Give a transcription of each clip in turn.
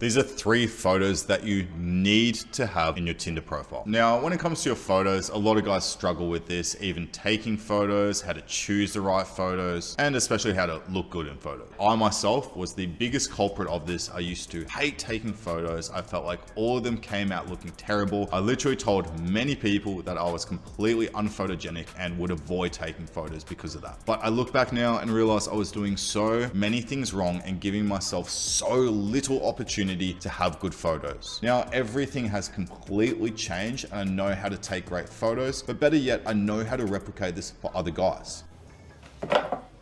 These are 3 photos that you need to have in your Tinder profile. Now, when it comes to your photos, a lot of guys struggle with this, even taking photos, how to choose the right photos, and especially how to look good in photos. I myself was the biggest culprit of this. I used to hate taking photos. I felt like all of them came out looking terrible. I literally told many people that I was completely unphotogenic and would avoid taking photos because of that. But I look back now and realize I was doing so many things wrong and giving myself so little opportunity to have good photos. Now, everything has completely changed and I know how to take great photos, but better yet, I know how to replicate this for other guys.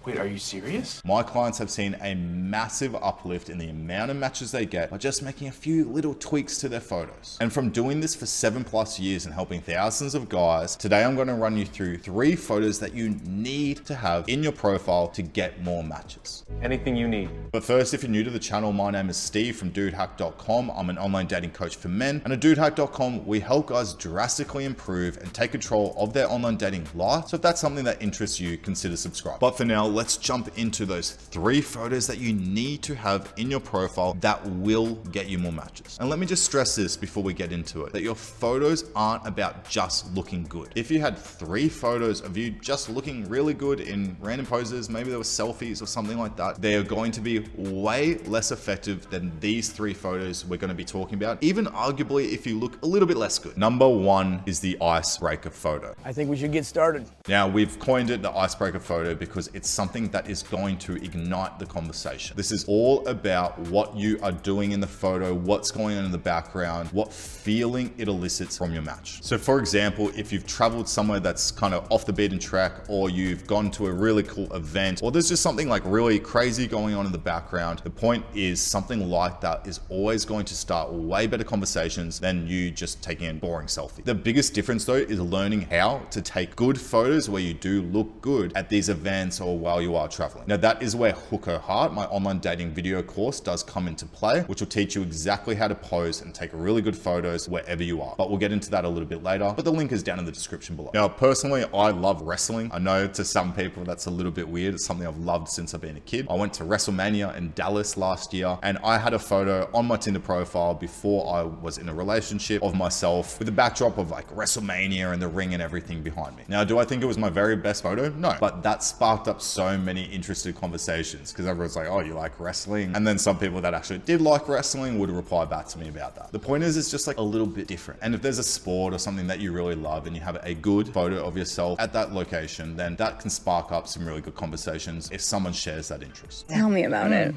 Wait, are you serious? My clients have seen a massive uplift in the amount of matches they get by just making a few little tweaks to their photos. And from doing this for 7+ years and helping thousands of guys, today I'm going to run you through 3 photos that you need to have in your profile to get more matches. Anything you need. But first, if you're new to the channel, my name is Steve from dudehack.com. I'm an online dating coach for men, and at dudehack.com, we help guys drastically improve and take control of their online dating life. So if that's something that interests you, consider subscribing. But for now, let's jump into those 3 photos that you need to have in your profile that will get you more matches. And let me just stress this before we get into it, that your photos aren't about just looking good. If you had 3 photos of you just looking really good in random poses, maybe there were selfies or something like that, they are going to be way less effective than these 3 photos we're going to be talking about, even arguably if you look a little bit less good. Number 1 is the icebreaker photo. I think we should get started. Now, we've coined it the icebreaker photo because it's something that is going to ignite the conversation. This is all about what you are doing in the photo, what's going on in the background, what feeling it elicits from your match. So for example, if you've traveled somewhere that's kind of off the beaten track, or you've gone to a really cool event, or there's just something like really crazy going on in the background, the point is something like that is always going to start way better conversations than you just taking a boring selfie. The biggest difference though is learning how to take good photos where you do look good at these events or while you are traveling. Now that is where Hook Her Heart, my online dating video course, does come into play, which will teach you exactly how to pose and take really good photos wherever you are. But we'll get into that a little bit later, but the link is down in the description below. Now, personally, I love wrestling. I know to some people that's a little bit weird. It's something I've loved since I've been a kid. I went to WrestleMania in Dallas last year, and I had a photo on my Tinder profile before I was in a relationship of myself with a backdrop of like WrestleMania and the ring and everything behind me. Now, do I think it was my very best photo? No, but that sparked up so many interesting conversations because everyone's like, oh, you like wrestling? And then some people that actually did like wrestling would reply back to me about that. The point is, it's just like a little bit different. And if there's a sport or something that you really love and you have a good photo of yourself at that location, then that can spark up some really good conversations if someone shares that interest. Tell me about it.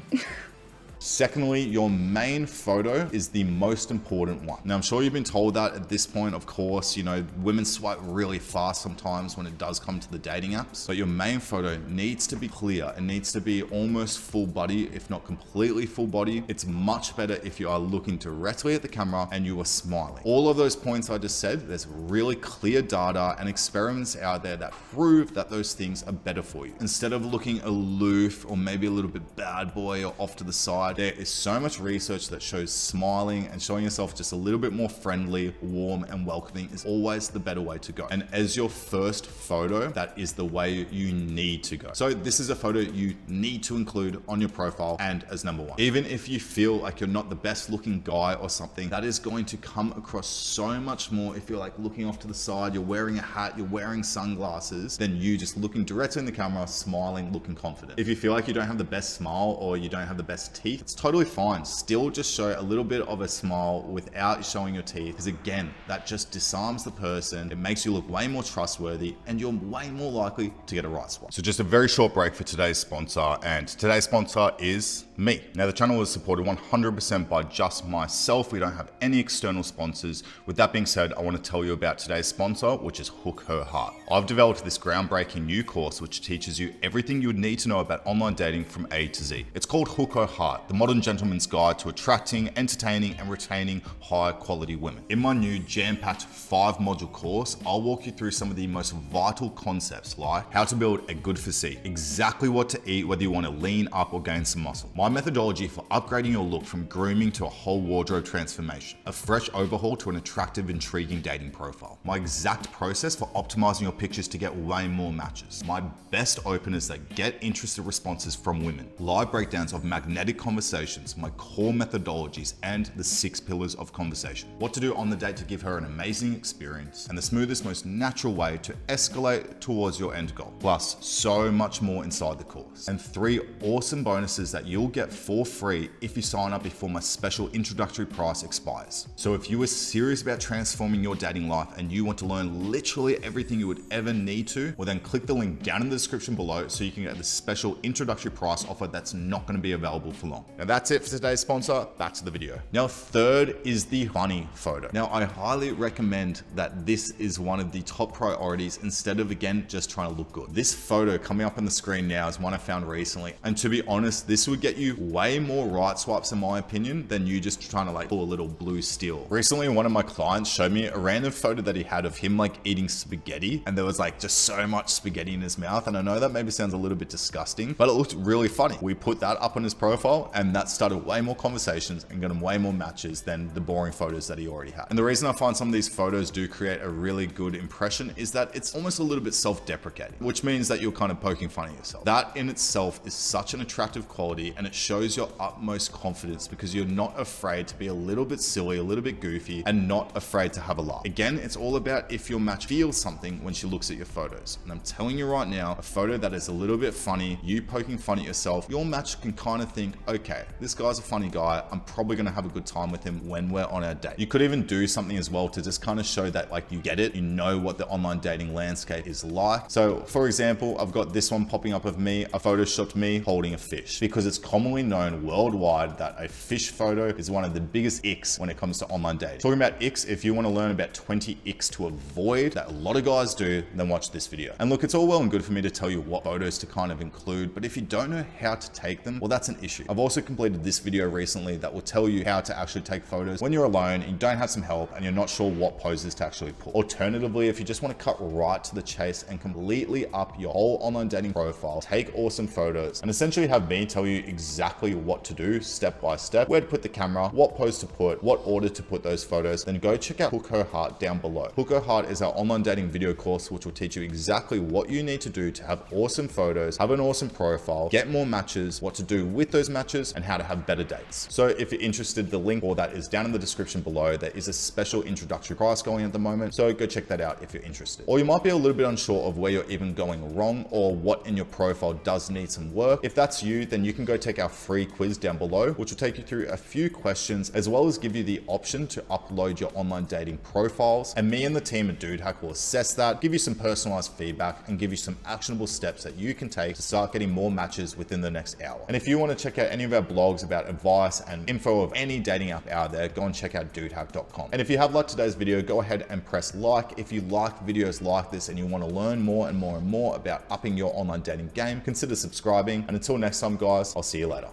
Secondly, your main photo is the most important one. Now, I'm sure you've been told that at this point, of course, you know, women swipe really fast sometimes when it does come to the dating apps, but your main photo needs to be clear. It needs to be almost full body, if not completely full body. It's much better if you are looking directly at the camera and you are smiling. All of those points I just said, there's really clear data and experiments out there that prove that those things are better for you. Instead of looking aloof or maybe a little bit bad boy or off to the side, there is so much research that shows smiling and showing yourself just a little bit more friendly, warm, and welcoming is always the better way to go. And as your first photo, that is the way you need to go. So this is a photo you need to include on your profile and as number 1. Even if you feel like you're not the best looking guy or something, that is going to come across so much more if you're like looking off to the side, you're wearing a hat, you're wearing sunglasses, than you just looking directly in the camera, smiling, looking confident. If you feel like you don't have the best smile or you don't have the best teeth, it's totally fine. Still just show a little bit of a smile without showing your teeth, because again, that just disarms the person. It makes you look way more trustworthy and you're way more likely to get a right swipe. So just a very short break for today's sponsor, and today's sponsor is me. Now the channel is supported 100% by just myself. We don't have any external sponsors. With that being said, I want to tell you about today's sponsor, which is Hook Her Heart. I've developed this groundbreaking new course which teaches you everything you would need to know about online dating from A to Z. It's called Hook Her Heart, the modern gentleman's guide to attracting, entertaining, and retaining high quality women. In my new jam-packed 5-module course, I'll walk you through some of the most vital concepts, like how to build a good physique, exactly what to eat, whether you want to lean up or gain some muscle, my methodology for upgrading your look from grooming to a whole wardrobe transformation, a fresh overhaul to an attractive, intriguing dating profile, my exact process for optimizing your pictures to get way more matches, my best openers that get interested responses from women, live breakdowns of magnetic conversations conversations, my core methodologies, and the 6 pillars of conversation. What to do on the date to give her an amazing experience, and the smoothest, most natural way to escalate towards your end goal. Plus, so much more inside the course. And 3 awesome bonuses that you'll get for free if you sign up before my special introductory price expires. So if you are serious about transforming your dating life and you want to learn literally everything you would ever need to, well then click the link down in the description below so you can get the special introductory price offer that's not going to be available for long. Now that's it for today's sponsor. Back to the video. Now, third is the funny photo. Now, I highly recommend that this is one of the top priorities instead of, again, just trying to look good. This photo coming up on the screen now is one I found recently. And to be honest, this would get you way more right swipes in my opinion than you just trying to like pull a little blue steel. Recently, one of my clients showed me a random photo that he had of him like eating spaghetti, and there was like just so much spaghetti in his mouth. And I know that maybe sounds a little bit disgusting, but it looked really funny. We put that up on his profile and that started way more conversations and got him way more matches than the boring photos that he already had. And the reason I find some of these photos do create a really good impression is that it's almost a little bit self-deprecating, which means that you're kind of poking fun at yourself. That in itself is such an attractive quality, and it shows your utmost confidence because you're not afraid to be a little bit silly, a little bit goofy, and not afraid to have a laugh. Again, it's all about if your match feels something when she looks at your photos. And I'm telling you right now, a photo that is a little bit funny, you poking fun at yourself, your match can kind of think, okay, this guy's a funny guy. I'm probably going to have a good time with him when we're on our date. You could even do something as well to just kind of show that like you get it, you know what the online dating landscape is like. So for example, I've got this one popping up of me, a photoshopped me holding a fish, because it's commonly known worldwide that a fish photo is one of the biggest icks when it comes to online dating. Talking about icks, if you want to learn about 20 icks to avoid that a lot of guys do, then watch this video. And look, it's all well and good for me to tell you what photos to kind of include, but if you don't know how to take them, well, that's an issue. I've also completed this video recently that will tell you how to actually take photos when you're alone and you don't have some help and you're not sure what poses to actually pull. Alternatively, if you just want to cut right to the chase and completely up your whole online dating profile, take awesome photos, and essentially have me tell you exactly what to do step by step, where to put the camera, what pose to put, what order to put those photos, then go check out Hook Her Heart down below. Hook Her Heart is our online dating video course, which will teach you exactly what you need to do to have awesome photos, have an awesome profile, get more matches, what to do with those matches, and how to have better dates. So if you're interested, the link for that is down in the description below. There is a special introductory price going at the moment, so go check that out if you're interested. Or you might be a little bit unsure of where you're even going wrong or what in your profile does need some work. If that's you, then you can go take our free quiz down below, which will take you through a few questions as well as give you the option to upload your online dating profiles. And me and the team at Dude Hack will assess that, give you some personalized feedback, and give you some actionable steps that you can take to start getting more matches within the next hour. And if you want to check out any of our blogs about advice and info of any dating app out there, go and check out dudehack.com. And if you have liked today's video, go ahead and press like. If you like videos like this and you want to learn more and more and more about upping your online dating game, consider subscribing. And until next time, guys, I'll see you later.